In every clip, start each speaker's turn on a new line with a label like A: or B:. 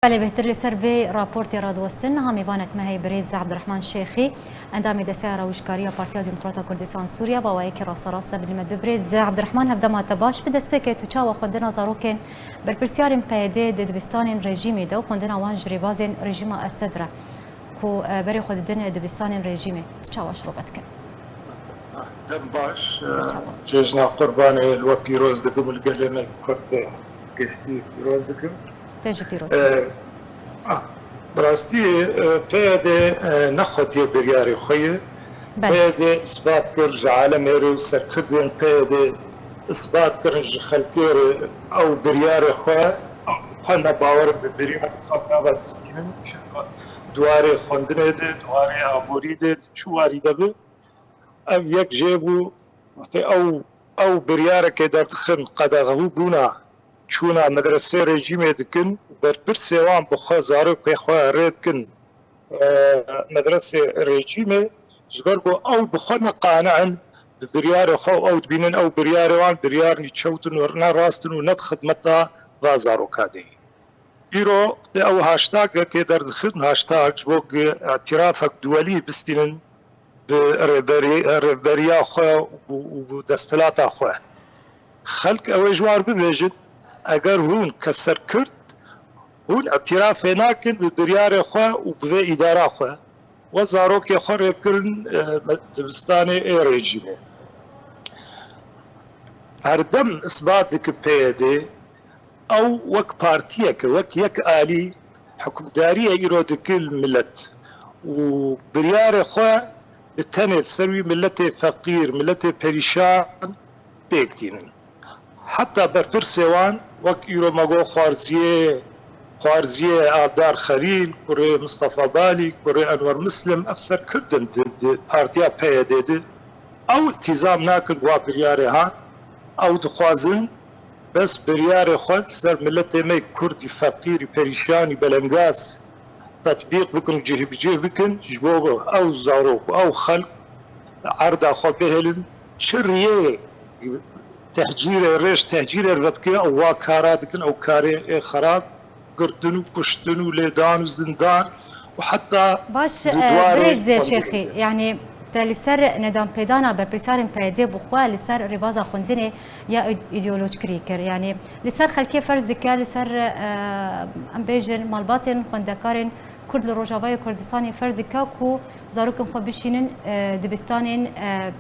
A: بله بهتر لسر وی راپورتی را دوستن همی وانک مهی بریز عبدالرحمن شیخی اندامی دسته روشکاری پارتیا دموکرات کردستان سوریا با وایک راست بلیمت ببریز عبدالرحمن هفته ما تباش به دست که تو چا و خوندن زاروکن بر پرسیارم قیده دبستان رژیمی دو خوندن وان جریباز رژیم اسد را کو بری خود دن دبستان رژیمی تو چا واش روبت کن
B: دم باش جيجنا قربان الوقت پیروز دکم الگلنا کرد کسی پیروز دکم
A: تيجي بيروز
B: براستی پیاده نخوتی بریاری خویه پیاده اثبات کرد عالم ایرو سرکردن پیاده اثبات کرد خلقیر او بریاری خواه خواهن باور ببریم خواهن نباد سنیم دواره خوندنه ده دواره آبوری ده چواری ده به او یک جیبو او بریاره که در دخن قدغهو بونا چونا مدرسه رژیمه دکن بر پرسیوان بخوا زارو که خواه رید کن مدرسه رژیمه جبرگو او بخوا نقانعن بریار خواه او دبینن او بریار وان بریار نیچوتن ورنا راستن و ند خدمتا و زارو کاده ایرو او هاشتاگ که در دخل هاشتاگ جبوگ اعترافك دولي بستینن رهبریا خواه و دستلاتا خواه خلق او جوار ببیجد اگر هون کسر کرد هون اعتراف ناکن به بریار خواه و به اداره خواه و زاروک خواه ریب کرن دبستان رژیمه هردم اثبات دک پیده او وک پارتیه که وک یک آلی حکمداری ایرو دکل ملت و بریار خواه تنه سروي ملت فقير ملت پریشان بيكتين حتى برپرسيوان وك يرو مگو خوارزيه آبدار خليل كوري مصطفى بالي كوري انور مسلم افسر كردن پارتيا پيدي او التزام ناكن بوا برياري هان او دخوازن بس برياري خود سر ملت مي كردي فقير پريشاني بلنگاز تطبيق بكن جيه بجيه بكن جبوه او زاروك او خلق عرض اخو بهلن شريه تهجير ريش تهجير الرتكي او واكارا دكن او كاري خراب قردنو كشتنو ليدان وزندان وحتى
A: باش بريز شيخي يعني لسر ندام بيدانا بربرسارن بيدي بخوا لسر ربازا خوندني يا ايديولوج كريكر يعني لسر خلكي فرز دكا لسر امبيجن مالباتن خوندكارن كرد لروجاوای کردستانی فرد کاکو زاروکم خو بشینن دبستانین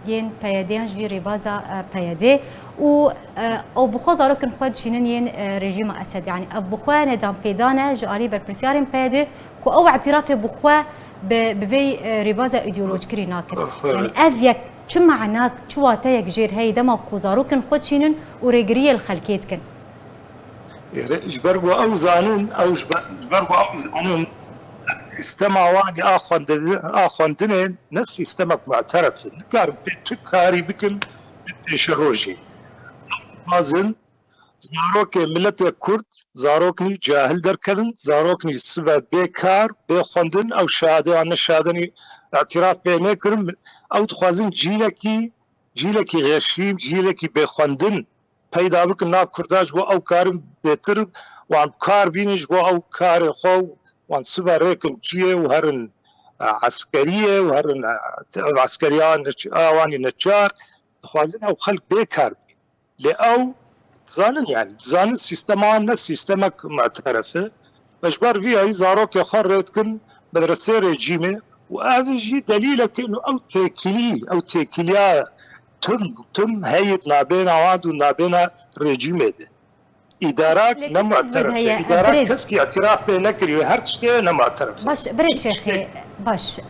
A: ین پیادیان جوی ربازا پیاده او بخو زاروکم خو بشینن ین رژیم اسد يعني بخو ندام پیدانه جاری بر پرسیارن پیاده کو او اعتراف بخو بوی ربازا ایدئولوژ کری ناکر يعني افيك شو معناك شو واتيك جير هي دما کو زاروکم خو بشینن و رگری الخلکیت کن
B: جبرگو او زانون او جبرگو او زانون استماواني آخوندنين ناس يستمك معترف نكار بتكاري بكن بشروجي بازن زاروك ملت كرد زاروكني جاهل دركن زاروكني سبب بكار بخوندن او شهاده عن شهادني اعتراف بينه كرم او تخوازن جيلكي غشيم جيلكي بخوندن پیدا بكن ناف كرداج بو او كارم بهتر وان كار بينج بو او كار خو وان سبا ريكن جيه وهرن عسكريه وهرن عسكريان اواني نجار خوازن او خلق بيكار لأو زانن يعني زانن سيستمان سيستمك معترفه مجبر فيها يزاروك يخرج كن مدرسه رجيمه وافجي دليلك انه او تكليا تم هيئه نابينا واد ونابينا رجيمه ادارات نمعترفه ادارات كسكي اعتراف بينكري هر شيء نمعترف
A: باش بري شيخي باش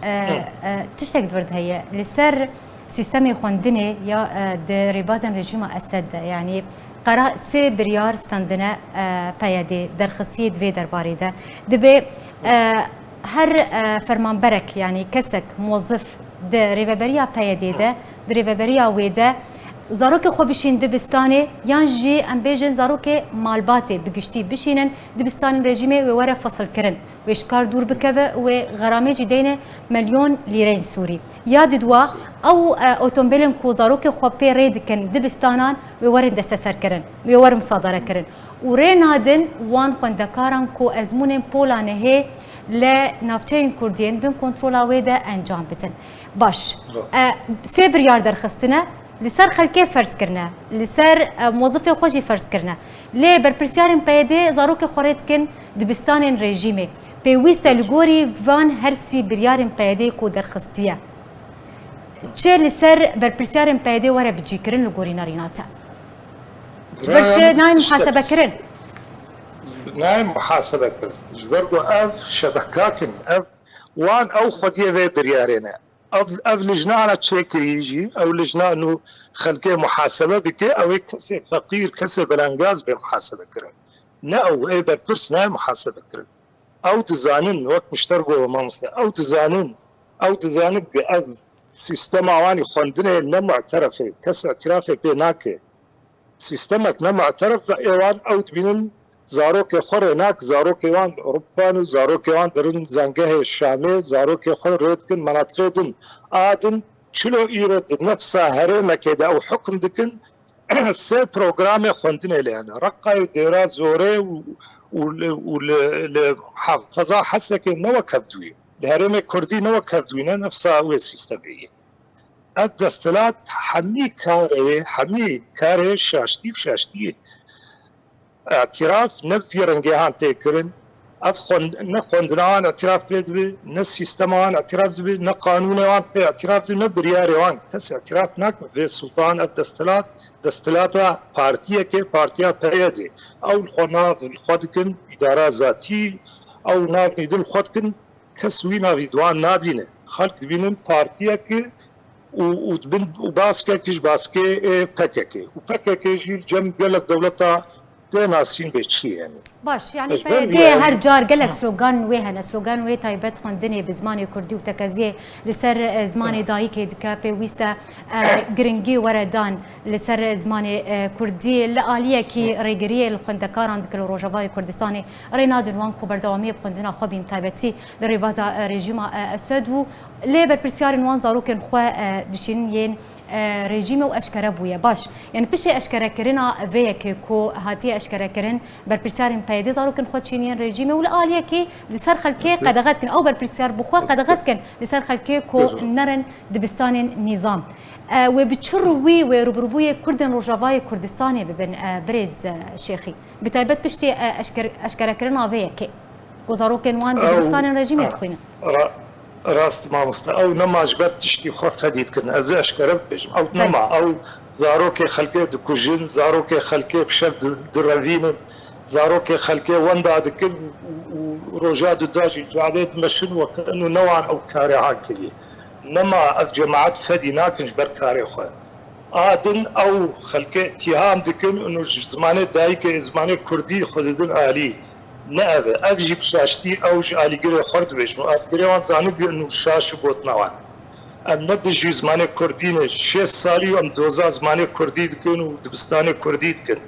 A: تشتك درد هي لسر سيستمي خوندني يا دريبازن رژیم اسد يعني قرا سي بريار ستاندنا پیادي درخصيد في درباري ده دبي هر فرمانبرك يعني كسك موظف د ريفبريا پیادي ده د ريفبريا ويده زاروک خو بشین دبستانه یان جی ام بیژن زاروک مالباته بگشتی بشینن دبستان رژیم و وره فصل کرن و اشکار دور بکوه و غرامه جدینه مليون لیره سوری یاد دوا او اتومبیلن کو زاروک خو پی ریدکن دبستانان و ورن دست سر کرن و ور مصادره کرن و رینادن وان خوندکاران کو ازمون پولانه هی لنافچین کردین بیم کنترل ویده انجام بدن باش سه بریار درخستنه لسر خلکه فرض کرنه لسر موظف خوشی فرض کرنه لی برپرسیارن پیده زاروک خورید کن دبستان رژیمه پیوست لگوری وان هرسی بریارن پیده کو درخستیه چه لسر برپرسیارن پیده وره بجی کرن لگوری ناریناته برچه ناین محاسبه کرن
B: نایم محاسبه کرن جبرگو اف شبکاکن اف وان او خودیه وی بریارینه اف لجنانه تشكريجي او لجنانه خلقه محاسبه بك او كسي فقير كسي بلانغاز بمحاسبه كرن نا او اي بربرس نا محاسبه كرن او تزانن وقت مشترقو ما مسلم او تزانن باف سيستم اواني خوندنه نا معترفه كسي اعترافه بيناك سيستمك نا معترف ايوان او تبينن زاروک خور ناک زاروک وان اوروپانو زاروک وان درن زنگه شامه زاروک خور ردکن مناطق دن آدن چلو ایرد نفسه هرمه كده او حكم دکن سه پروگرام خوندن لیانه رقای دیرا زوره و لحافظه حسنه که نو کفدوی لهرمه کردی نو کفدوی نه نفسه او سیستمیه الدستلات حمی کاره شاشتیه اعتراف نفي رنجيهان تكرن نخوندنان اعتراف بيدبي نسيستمان اعتراف بي نقانونوان بي اعتراف بي نبرياريوان كس اعتراف نك في سلطان الدستلات دستلاتا بارتيه كي بارتيا بريدي او الخناف الخدكن اداره ذاتي او ناف ندل خدكن كسوينا فيدوان نابينه خلق بينن بارتيه كي وباسكه كيش باسكه بككي وبككي جيل جنب قالك دولتها ناسين بچی يعني
A: باش يعني ده هر جار قالك سلوغان وهنا سلوغان وي تايبت خوندني بزماني كردي وتكازيه لسر زماني دايك دكابي ويستا جرينجي وردان لسر زماني كردي لاليه كي ريغريه الخندكاران دك روجافاي كردستاني ريناد وان كو بردوامي خوندنا خو بيم تايبتي لريبازا ريجيم اسد لي بربرسيار وان زاروكن خو دشين ين رژیم و اشکره بویه باش یعنی پیش اشکره کرنا ویک کو هاتی اشکره کرن برپرسیارن پیدا زاروکن خود چینین رژیم و لالیه کی لسر خلکی قدغت کن او برپرسیار بخوا قدغت کن لسر خلکی کو نرن دبستان نظام و بتشروي و ربربويه كردن روجافاي كردستاني ببن بريز شيخي بتايبت بشتي اشكر كرنا فيك وزاروكن وان دبستان رژیم تخوينه
B: راست ما مست او نما جبرت تشتي خو خديت كن از اشكرب بجم او نما او زاروك خلقه دكوجين زاروك خلقه بشد دروين زاروك خلقه وندا دكن وروجاد داجي جعلت مشن وكانه نوعا او كاري هاكلي نما اف جماعات فدي ناكن جبر كاري خو ادن او خلقه اتهام دكن انه زمانه دايك زمانه كردي خددن الي نه اجي بشاشتي او علي غير خرد بيش غير زاني بانه شاش بوت نوان ام ند جي زمانه كردين 6 سالي ام دوزا زمانه كردي دكن دبستان كردي دكن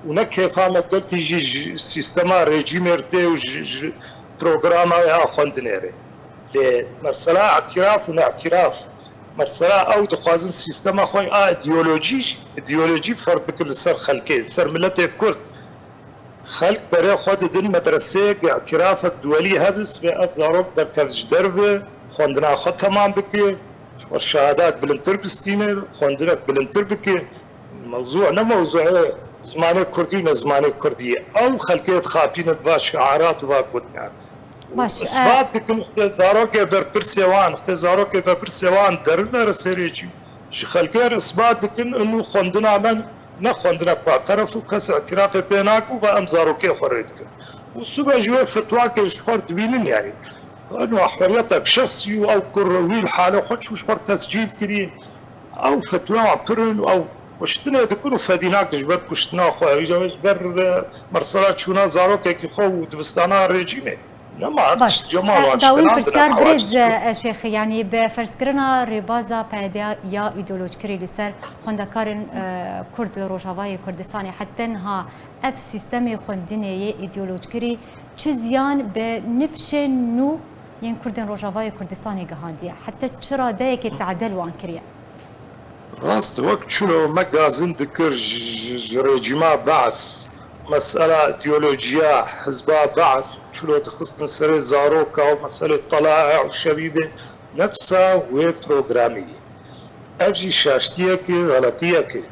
B: ونا كيف ما قلت يجي سيستم ريجيم ارتي و بروجرام يا خوندنيري لمرسلا اعتراف وناعتراف مرسلا او دخوازن سيستم خوي ايديولوجي فرق بكل سر خلقي سر ملت كرد خلق برای خود دن مدرسه اعتراف دولي هبس به افزاروب در کفج درو خوندنا خود تمام بکی و شهادات بلنتر بستینه خوندنا بلنتر بکی موضوع نه موضوع زمان کردی نه زمان کردی او خلقیت خابین با شعارات و گوتنان
A: باش
B: اثبات بکن زاروک بر پرسیوان زاروک بر پرسیوان در رسریجی خلقیت اثبات بکن انه خوندنا من نخوندنا بعترف وكس اعتراف بيناك وبقى زاروكي خريتك والسبع جوا فتواك شخور دوينن يعني انه حريتها بشخصي او كروي حاله خدش وشخور تسجيل كريم او فتوى عبرن او وشتنا تكونوا فاديناك جبر كشتنا خو جبر مرسلات شونا زاروكي كي خو دبستانا ريجيمي باش جمال
A: داوود برسیار برز شیخ یعنی به فرسکرنا ریبازا پیدا یا ایدئولوژی کری لسر خواندکارن کرد لروجاوای کردستانی حتی ها اف سیستم خواندنی ایدئولوژی کری چه زیان به نفش نو ین کردن روجاوای کردستانی گهاندیه حتی چرا ده که تعدل وان کریه
B: راست وقت شنو مجازن ذكر رجيما بعث مسألة إيديولوجية حزبها بعث شنو تخص سر زاروكا ومسألة طلائع وشبيبة نفسها وهي بروغرامية أجي شاشتيك غلطيك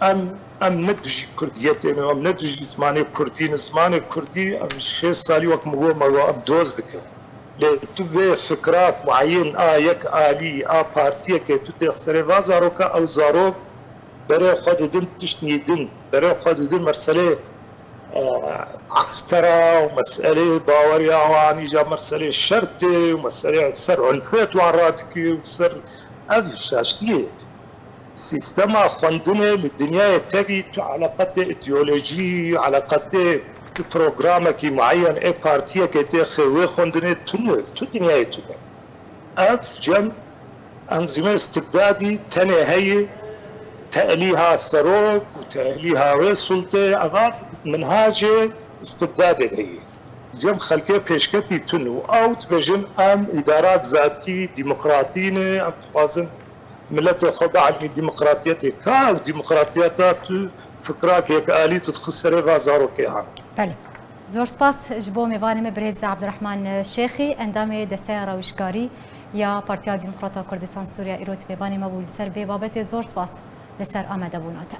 B: أم ندجي كرديتي أم ندجي زماني كردي زماني كردي أم شيء سالي وقت مغو أم دوز ذكر لتبه فكرات معين يك آلي بارتيك تبه سريفا زاروكا أو زاروك برای خود دن تشنی دن برای خود دن مسئله عسكرة ومسألة باوريا واني جا مسألة شرطة ومسألة سر عنفات وعراتك وسر هذه شاشتية سيستما خواندنه للدنيا تبي على قد ايديولوجي على قد بروغرامك معين اي بارتيا كتاخي وخواندنه تو الدنيا تبي اف جم انظمة استبدادي تاني هي تأليها سروك وتأليها رئيس سلطة أغاد منهاجة استبداد هي جم خلقه پیشکتی تنو أو تبجن أم إدارات ذاتي ديمقراطينة أم توازن ملت خضع عن ديمقراطيتي كاو ديمقراطياتات فكراك هيك آلي تتخسر غازارو كيهان
A: بله زور سپاس جبو میوانم برهز عبدالرحمن الشيخي اندام دسته روشکاری یا پارتیا دموکراتا کردستان سوریا ایروت میوانم بول سر به بابت زور سپاس لسر آمده بوناته